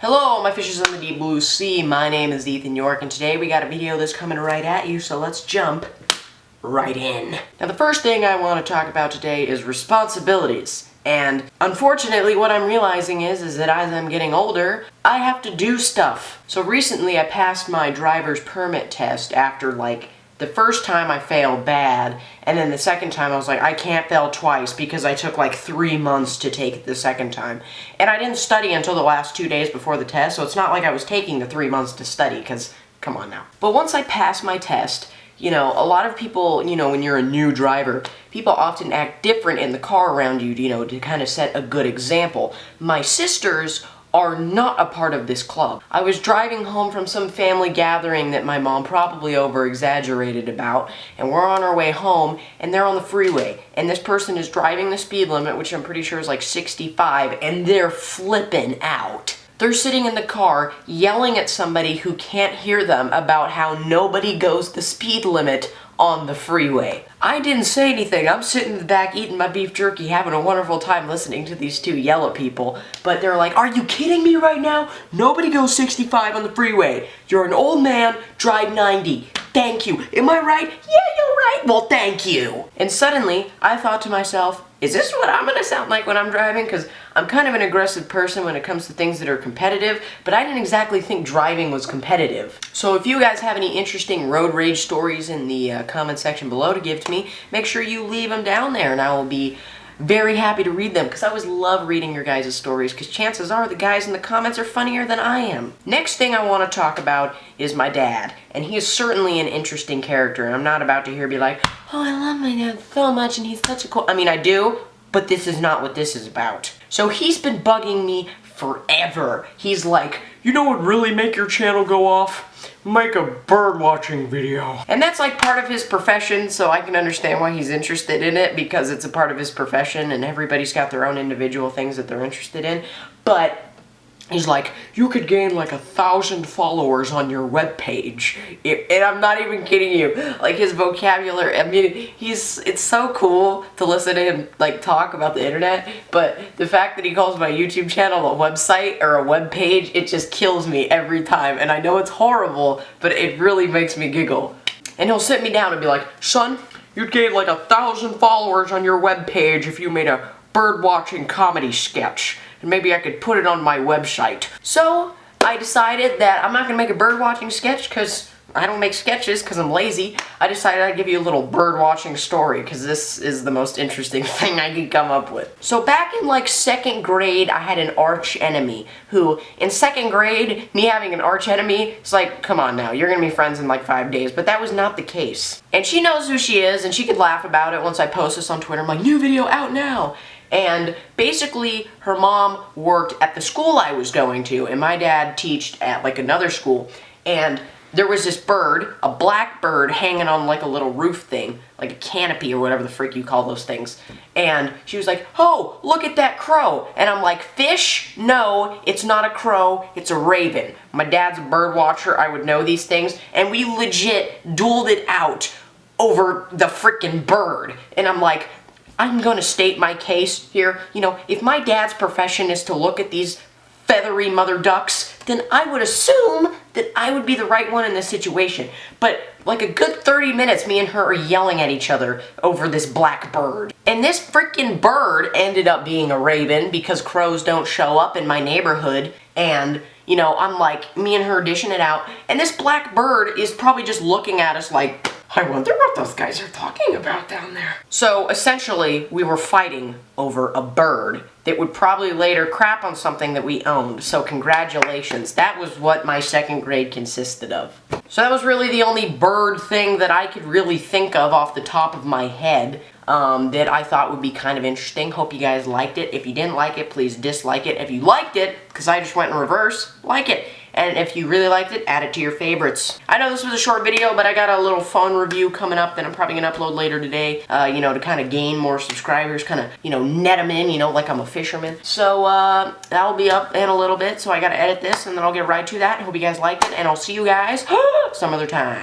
Hello, my fishes in the deep blue sea. My name is Ethan Yorke, and today we got a video that's coming right at you, so let's jump right in. Now, the first thing I want to talk about today is responsibilities. And unfortunately, what I'm realizing is that as I'm getting older, I have to do stuff. So recently, I passed my driver's permit test after, the first time I failed bad, and then the second time I was like, I can't fail twice because I took 3 months to take it the second time. And I didn't study until the last 2 days before the test, so it's not like I was taking the 3 months to study, because, come on now. But once I passed my test, a lot of people, when you're a new driver, people often act different in the car around you, to kind of set a good example. My sisters are not a part of this club. I was driving home from some family gathering that my mom probably over-exaggerated about, and we're on our way home, and they're on the freeway, and this person is driving the speed limit, which I'm pretty sure is 65, and they're flipping out. They're sitting in the car yelling at somebody who can't hear them about how nobody goes the speed limit on the freeway. I didn't say anything. I'm sitting in the back eating my beef jerky, having a wonderful time listening to these two yell at people. But they're like, are you kidding me right now? Nobody goes 65 on the freeway. You're an old man, drive 90. Thank you. Am I right? Yeah, you're right. Well, thank you. And suddenly, I thought to myself, is this what I'm gonna sound like when I'm driving? Because I'm kind of an aggressive person when it comes to things that are competitive, but I didn't exactly think driving was competitive. So if you guys have any interesting road rage stories in the comment section below to give to me, make sure you leave them down there, and I will be very happy to read them, because I always love reading your guys' stories, because chances are the guys in the comments are funnier than I am. Next thing I want to talk about is my dad, and he is certainly an interesting character, and I'm not about to hear be like, oh, I love my dad so much, and he's such a cool... I mean, I do, but this is not what this is about. So he's been bugging me forever. He's like, you know what would really make your channel go off? Make a bird watching video. And that's part of his profession, so I can understand why he's interested in it, because it's a part of his profession and everybody's got their own individual things that they're interested in. But he's like, you could gain 1,000 followers on your webpage. And I'm not even kidding you. His vocabulary, I mean, it's so cool to listen to him talk about the internet, but the fact that he calls my YouTube channel a website or a webpage, it just kills me every time. And I know it's horrible, but it really makes me giggle. And he'll sit me down and be like, son, you'd gain 1,000 followers on your webpage if you made a bird watching comedy sketch. And maybe I could put it on my website. So I decided that I'm not gonna make a bird watching sketch because I don't make sketches because I'm lazy. I decided I'd give you a little bird watching story because this is the most interesting thing I could come up with. So back in second grade, I had an arch enemy who, in second grade, me having an arch enemy, it's come on now, you're gonna be friends in 5 days, but that was not the case. And she knows who she is, and she could laugh about it once I post this on Twitter. I'm like, new video out now. And basically, her mom worked at the school I was going to, and my dad taught at another school, and there was this bird, a black bird, hanging on a little roof thing, like a canopy or whatever the frick you call those things. And she was like, oh, look at that crow. And I'm like, fish? No, it's not a crow, it's a raven. My dad's a bird watcher, I would know these things, and we legit dueled it out over the frickin' bird. And I'm like, I'm gonna state my case here. If my dad's profession is to look at these feathery mother ducks, then I would assume that I would be the right one in this situation. But a good 30 minutes, me and her are yelling at each other over this black bird. And this freaking bird ended up being a raven because crows don't show up in my neighborhood. And, I'm me and her dishing it out. And this black bird is probably just looking at us like, I wonder what those guys are talking about down there. So essentially, we were fighting over a bird that would probably later crap on something that we owned. So congratulations. That was what my second grade consisted of. So that was really the only bird thing that I could really think of off the top of my head that I thought would be kind of interesting. Hope you guys liked it. If you didn't like it, please dislike it. If you liked it, because I just went in reverse, like it. And if you really liked it, add it to your favorites. I know this was a short video, but I got a little phone review coming up that I'm probably going to upload later today, to kind of gain more subscribers, kind of, net them in, like I'm a fisherman. So, that'll be up in a little bit, so I got to edit this, and then I'll get right to that. I hope you guys liked it, and I'll see you guys some other time.